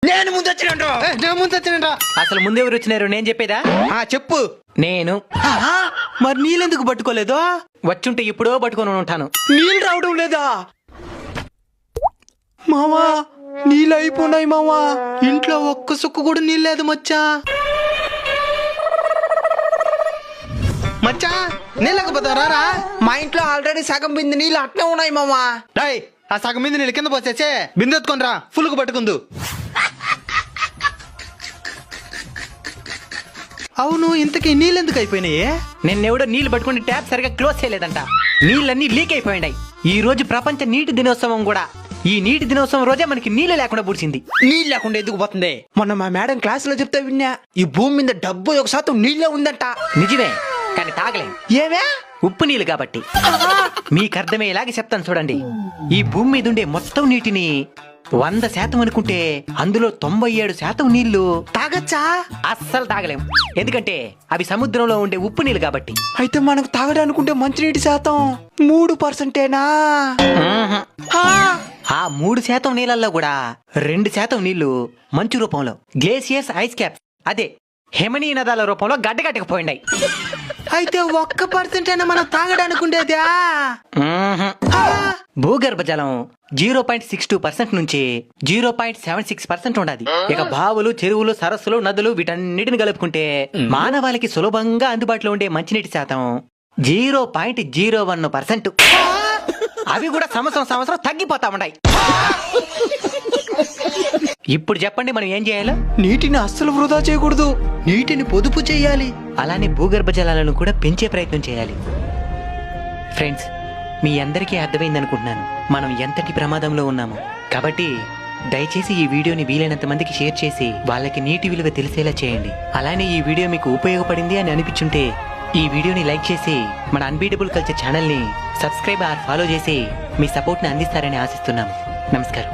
నేను ముందు వచ్చిన అసలు ముందెవరు వచ్చినారు నేను చెప్పేదా? చెప్పు. నేను. మరి నీళ్ళెందుకు పట్టుకోలేదో? వచ్చుంటే ఇప్పుడో పట్టుకొని ఉంటాను. నీళ్ళు రావడం లేదా మావా? నీళ్ళు అయిపోయినాయి మావా. ఇంట్లో ఒక్క సుక్కు కూడా నీళ్ళు లేదు మచ్చా. మచ్చా నీళ్ళకపోతా రారా. మా ఇంట్లో ఆల్రెడీ సగం బింది నీళ్ళు అట్నే ఉన్నాయి మావా. రాయ్ ఆ సగం బింది నీళ్ళు కింద పోసేసే బిందె ఎత్తుకొని రా, ఫుల్కు పట్టుకుందు. అవును, ఇంతకీ నీళ్ళు ఎందుకు అయిపోయినాయి? నిన్నెవడో నీళ్లు పట్టుకుని ట్యాప్ సరిగా క్లోజ్ చేయలేదంట. నీళ్ళన్నీ లీక్ అయిపోయినాయి. ఈ రోజు ప్రపంచ నీటి దినోత్సవం కూడా. ఈ నీటి దినోత్సవం రోజే మనకి నీళ్ళు లేకుండా పుడిచింది. నీళ్ళు లేకుండా ఎందుకు పోతుంది? మొన్న మా మేడం క్లాస్ లో చెప్తే విన్నా, ఈ భూమి మీద 71% నీళ్ళే ఉందంట. నిజమే, కానీ తాగలేం. ఏమే? ఉప్పు నీళ్ళు కాబట్టి. మీకు అర్థమయ్యేలాగే చెప్తాను చూడండి. ఈ భూమి మీద ఉండే మొత్తం నీటిని 100% అనుకుంటే అందులో 97% నీళ్లు తాగచ్చా? అస్సలు తాగలేం. ఎందుకంటే అవి సముద్రంలో ఉండే ఉప్పు నీళ్ళు కాబట్టి. అయితే మనకు తాగడానుకుంటే మంచినీటి శాతం 3%. ఆ 3% నీళ్ళల్లో కూడా 2% నీళ్లు మంచు రూపంలో, గ్లేసియర్స్, ఐస్ క్యాప్స్, అదే హిమనీ నదాల రూపంలో గడ్డగట్టకపోయినాయి. అయితే 1% మనం తాగడానుకుండేదా? భూగర్భ జలం 0.62% నుంచి 0.76% ఉండాలి. ఇక బావులు, చెరువులు, సరస్సులు, నదులు వీటన్నిటిని కలుపుకుంటే మానవాళికి సులభంగా అందుబాటులో ఉండే మంచినీటి శాతం 0.01%. అవి కూడా సంవత్సరం తగ్గిపోతా ఉన్నాయి. ఇప్పుడు చెప్పండి మనం ఏం చేయాలో? నీటిని అస్సలు వృధా చేయకూడదు, నీటిని పొదుపు చేయాలి. అలానే భూగర్భ జలాలను కూడా పెంచే ప్రయత్నం చేయాలి. ఫ్రెండ్స్, మీ అందరికీ అర్థమైంది అనుకుంటున్నాను మనం ఎంతటి ప్రమాదంలో ఉన్నామో. కాబట్టి దయచేసి ఈ వీడియోని వీలైనంత మందికి షేర్ చేసి వాళ్ళకి నీటి విలువ తెలిసేలా చేయండి. అలానే ఈ వీడియో మీకు ఉపయోగపడింది అని అనిపించుంటే ఈ వీడియోని లైక్ చేసి మన అన్బీటబుల్ కల్చర్ ఛానల్ని సబ్స్క్రైబ్ ఆర్ ఫాలో చేసి మీ సపోర్ట్ని అందిస్తారని ఆశిస్తున్నాము. నమస్కారం.